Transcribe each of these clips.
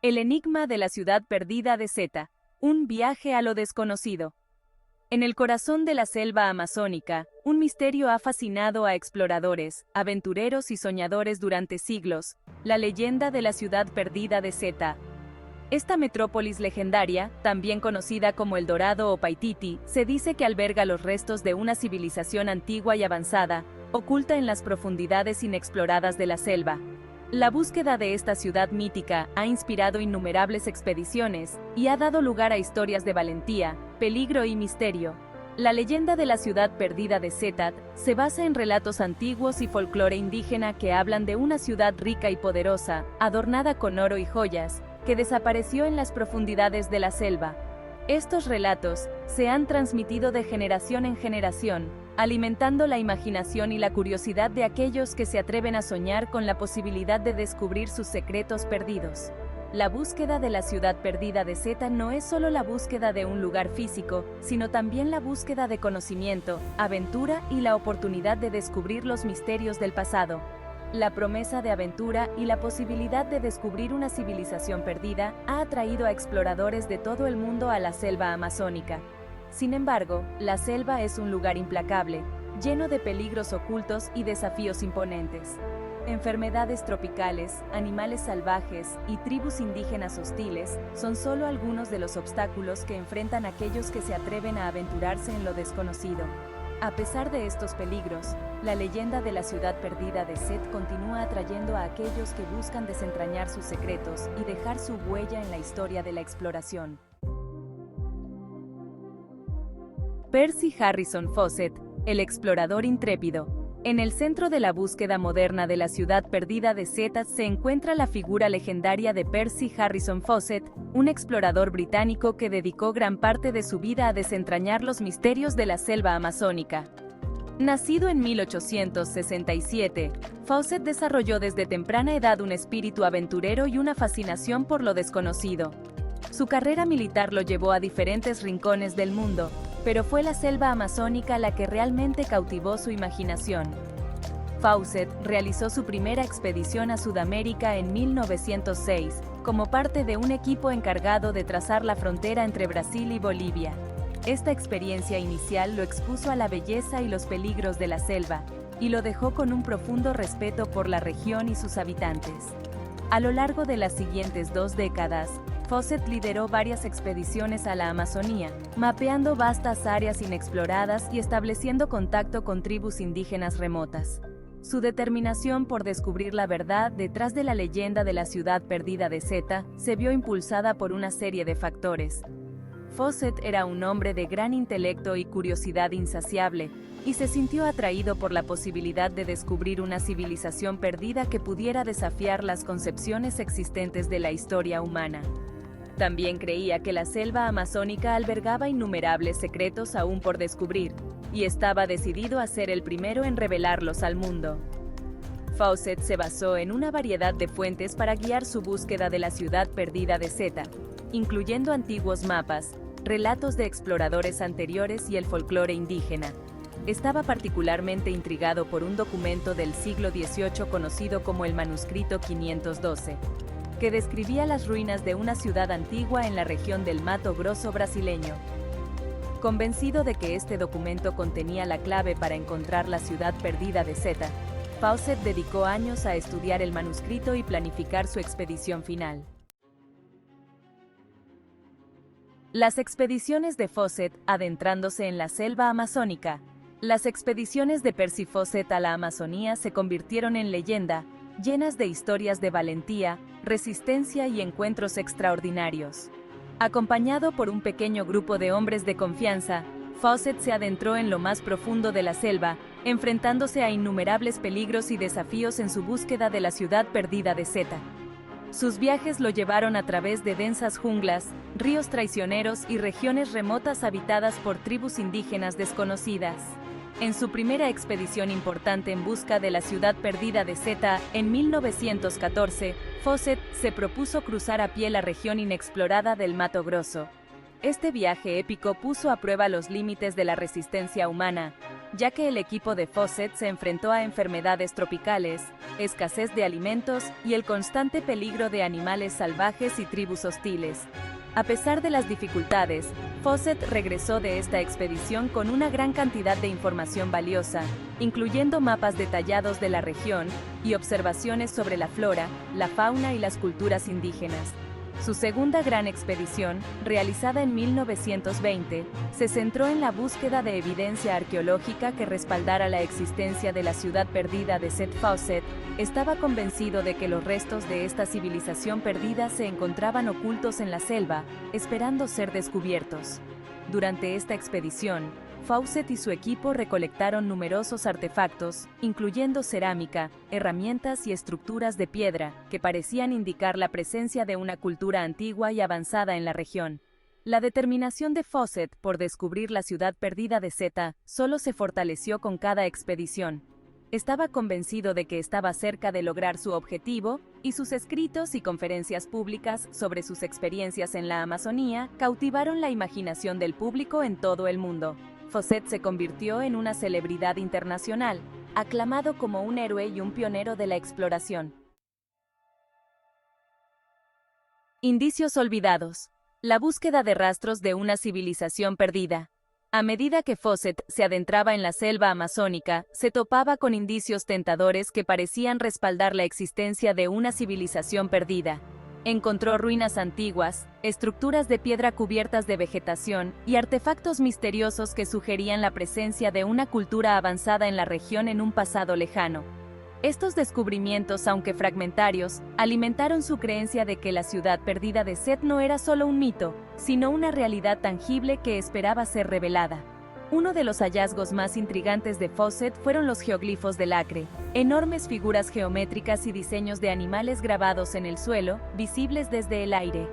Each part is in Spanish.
El enigma de la ciudad perdida de Zeta, un viaje a lo desconocido. En el corazón de la selva amazónica, un misterio ha fascinado a exploradores, aventureros y soñadores durante siglos, la leyenda de la ciudad perdida de Zeta. Esta metrópolis legendaria, también conocida como El Dorado o Paititi, se dice que alberga los restos de una civilización antigua y avanzada, oculta en las profundidades inexploradas de la selva. La búsqueda de esta ciudad mítica ha inspirado innumerables expediciones y ha dado lugar a historias de valentía, peligro y misterio. La leyenda de la ciudad perdida de Zeta se basa en relatos antiguos y folclore indígena que hablan de una ciudad rica y poderosa, adornada con oro y joyas, que desapareció en las profundidades de la selva. Estos relatos se han transmitido de generación en generación, alimentando la imaginación y la curiosidad de aquellos que se atreven a soñar con la posibilidad de descubrir sus secretos perdidos. La búsqueda de la ciudad perdida de Zeta no es solo la búsqueda de un lugar físico, sino también la búsqueda de conocimiento, aventura y la oportunidad de descubrir los misterios del pasado. La promesa de aventura y la posibilidad de descubrir una civilización perdida ha atraído a exploradores de todo el mundo a la selva amazónica. Sin embargo, la selva es un lugar implacable, lleno de peligros ocultos y desafíos imponentes. Enfermedades tropicales, animales salvajes y tribus indígenas hostiles son solo algunos de los obstáculos que enfrentan aquellos que se atreven a aventurarse en lo desconocido. A pesar de estos peligros, la leyenda de la ciudad perdida de Zeta continúa atrayendo a aquellos que buscan desentrañar sus secretos y dejar su huella en la historia de la exploración. Percy Harrison Fawcett, el explorador intrépido. En el centro de la búsqueda moderna de la ciudad perdida de Zeta se encuentra la figura legendaria de Percy Harrison Fawcett, un explorador británico que dedicó gran parte de su vida a desentrañar los misterios de la selva amazónica. Nacido en 1867, Fawcett desarrolló desde temprana edad un espíritu aventurero y una fascinación por lo desconocido. Su carrera militar lo llevó a diferentes rincones del mundo, pero fue la selva amazónica la que realmente cautivó su imaginación. Fawcett realizó su primera expedición a Sudamérica en 1906, como parte de un equipo encargado de trazar la frontera entre Brasil y Bolivia. Esta experiencia inicial lo expuso a la belleza y los peligros de la selva, y lo dejó con un profundo respeto por la región y sus habitantes. A lo largo de las siguientes 2 décadas, Fawcett lideró varias expediciones a la Amazonía, mapeando vastas áreas inexploradas y estableciendo contacto con tribus indígenas remotas. Su determinación por descubrir la verdad detrás de la leyenda de la ciudad perdida de Zeta se vio impulsada por una serie de factores. Fawcett era un hombre de gran intelecto y curiosidad insaciable, y se sintió atraído por la posibilidad de descubrir una civilización perdida que pudiera desafiar las concepciones existentes de la historia humana. También creía que la selva amazónica albergaba innumerables secretos aún por descubrir, y estaba decidido a ser el primero en revelarlos al mundo. Fawcett se basó en una variedad de fuentes para guiar su búsqueda de la ciudad perdida de Zeta, incluyendo antiguos mapas, relatos de exploradores anteriores y el folclore indígena. Estaba particularmente intrigado por un documento del siglo XVIII conocido como el manuscrito 512, que describía las ruinas de una ciudad antigua en la región del Mato Grosso brasileño. Convencido de que este documento contenía la clave para encontrar la ciudad perdida de Zeta, Fawcett dedicó años a estudiar el manuscrito y planificar su expedición final. Las expediciones de Fawcett adentrándose en la selva amazónica. Las expediciones de Percy Fawcett a la Amazonía se convirtieron en leyenda, llenas de historias de valentía, resistencia y encuentros extraordinarios. Acompañado por un pequeño grupo de hombres de confianza, Fawcett se adentró en lo más profundo de la selva, enfrentándose a innumerables peligros y desafíos en su búsqueda de la ciudad perdida de Zeta. Sus viajes lo llevaron a través de densas junglas, ríos traicioneros y regiones remotas habitadas por tribus indígenas desconocidas. En su primera expedición importante en busca de la ciudad perdida de Zeta, en 1914, Fawcett se propuso cruzar a pie la región inexplorada del Mato Grosso. Este viaje épico puso a prueba los límites de la resistencia humana, ya que el equipo de Fawcett se enfrentó a enfermedades tropicales, escasez de alimentos y el constante peligro de animales salvajes y tribus hostiles. A pesar de las dificultades, Fawcett regresó de esta expedición con una gran cantidad de información valiosa, incluyendo mapas detallados de la región y observaciones sobre la flora, la fauna y las culturas indígenas. Su segunda gran expedición, realizada en 1920, se centró en la búsqueda de evidencia arqueológica que respaldara la existencia de la ciudad perdida de Seth. Fawcett estaba convencido de que los restos de esta civilización perdida se encontraban ocultos en la selva, esperando ser descubiertos. Durante esta expedición, Fawcett y su equipo recolectaron numerosos artefactos, incluyendo cerámica, herramientas y estructuras de piedra, que parecían indicar la presencia de una cultura antigua y avanzada en la región. La determinación de Fawcett por descubrir la ciudad perdida de Seta solo se fortaleció con cada expedición. Estaba convencido de que estaba cerca de lograr su objetivo, y sus escritos y conferencias públicas sobre sus experiencias en la Amazonía cautivaron la imaginación del público en todo el mundo. Fawcett se convirtió en una celebridad internacional, aclamado como un héroe y un pionero de la exploración. Indicios olvidados. La búsqueda de rastros de una civilización perdida. A medida que Fawcett se adentraba en la selva amazónica, se topaba con indicios tentadores que parecían respaldar la existencia de una civilización perdida. Encontró ruinas antiguas, estructuras de piedra cubiertas de vegetación y artefactos misteriosos que sugerían la presencia de una cultura avanzada en la región en un pasado lejano. Estos descubrimientos, aunque fragmentarios, alimentaron su creencia de que la ciudad perdida de Seth no era solo un mito, sino una realidad tangible que esperaba ser revelada. Uno de los hallazgos más intrigantes de Fawcett fueron los geoglifos del Acre, enormes figuras geométricas y diseños de animales grabados en el suelo, visibles desde el aire.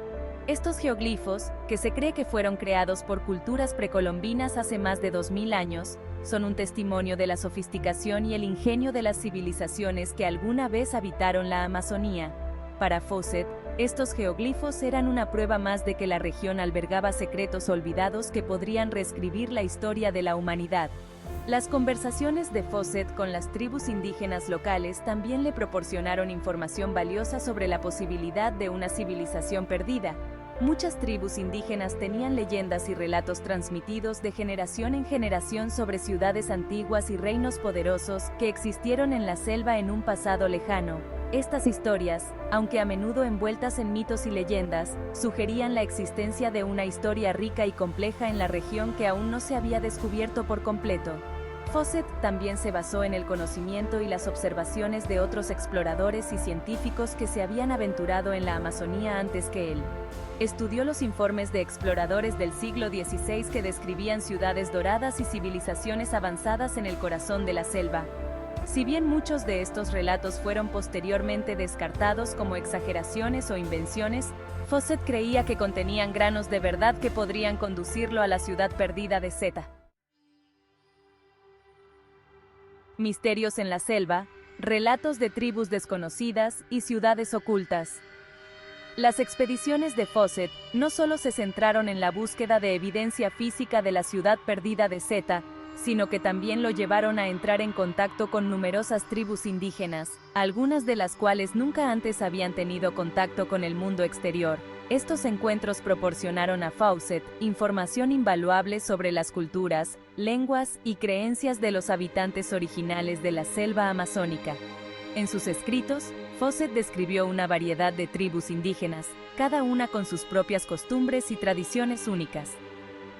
Estos geoglifos, que se cree que fueron creados por culturas precolombinas hace más de 2000 años, son un testimonio de la sofisticación y el ingenio de las civilizaciones que alguna vez habitaron la Amazonía. Para Fawcett, estos geoglifos eran una prueba más de que la región albergaba secretos olvidados que podrían reescribir la historia de la humanidad. Las conversaciones de Fawcett con las tribus indígenas locales también le proporcionaron información valiosa sobre la posibilidad de una civilización perdida. Muchas tribus indígenas tenían leyendas y relatos transmitidos de generación en generación sobre ciudades antiguas y reinos poderosos que existieron en la selva en un pasado lejano. Estas historias, aunque a menudo envueltas en mitos y leyendas, sugerían la existencia de una historia rica y compleja en la región que aún no se había descubierto por completo. Fawcett también se basó en el conocimiento y las observaciones de otros exploradores y científicos que se habían aventurado en la Amazonía antes que él. Estudió los informes de exploradores del siglo XVI que describían ciudades doradas y civilizaciones avanzadas en el corazón de la selva. Si bien muchos de estos relatos fueron posteriormente descartados como exageraciones o invenciones, Fawcett creía que contenían granos de verdad que podrían conducirlo a la ciudad perdida de Seta. Misterios en la selva, relatos de tribus desconocidas y ciudades ocultas. Las expediciones de Fawcett no solo se centraron en la búsqueda de evidencia física de la ciudad perdida de Seta, sino que también lo llevaron a entrar en contacto con numerosas tribus indígenas, algunas de las cuales nunca antes habían tenido contacto con el mundo exterior. Estos encuentros proporcionaron a Fawcett información invaluable sobre las culturas, lenguas y creencias de los habitantes originales de la selva amazónica. En sus escritos, Fawcett describió una variedad de tribus indígenas, cada una con sus propias costumbres y tradiciones únicas.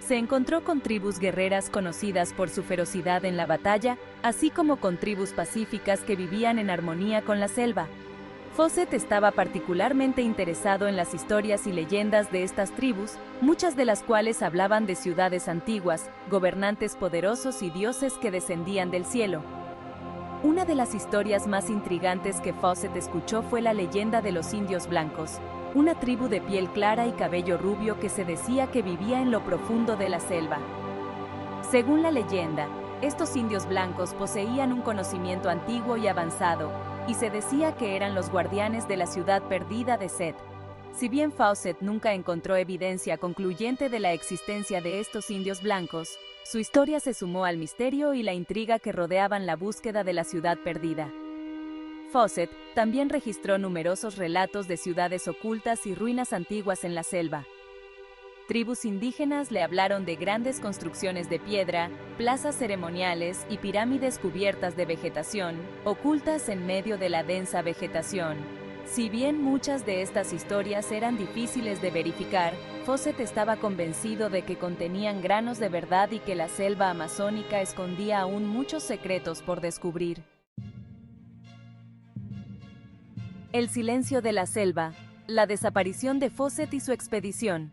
Se encontró con tribus guerreras conocidas por su ferocidad en la batalla, así como con tribus pacíficas que vivían en armonía con la selva. Fawcett estaba particularmente interesado en las historias y leyendas de estas tribus, muchas de las cuales hablaban de ciudades antiguas, gobernantes poderosos y dioses que descendían del cielo. Una de las historias más intrigantes que Fawcett escuchó fue la leyenda de los indios blancos, una tribu de piel clara y cabello rubio que se decía que vivía en lo profundo de la selva. Según la leyenda, estos indios blancos poseían un conocimiento antiguo y avanzado, y se decía que eran los guardianes de la ciudad perdida de Seth. Si bien Fawcett nunca encontró evidencia concluyente de la existencia de estos indios blancos, su historia se sumó al misterio y la intriga que rodeaban la búsqueda de la ciudad perdida. Fawcett también registró numerosos relatos de ciudades ocultas y ruinas antiguas en la selva. Tribus indígenas le hablaron de grandes construcciones de piedra, plazas ceremoniales y pirámides cubiertas de vegetación, ocultas en medio de la densa vegetación. Si bien muchas de estas historias eran difíciles de verificar, Fawcett estaba convencido de que contenían granos de verdad y que la selva amazónica escondía aún muchos secretos por descubrir. El silencio de la selva, la desaparición de Fawcett y su expedición.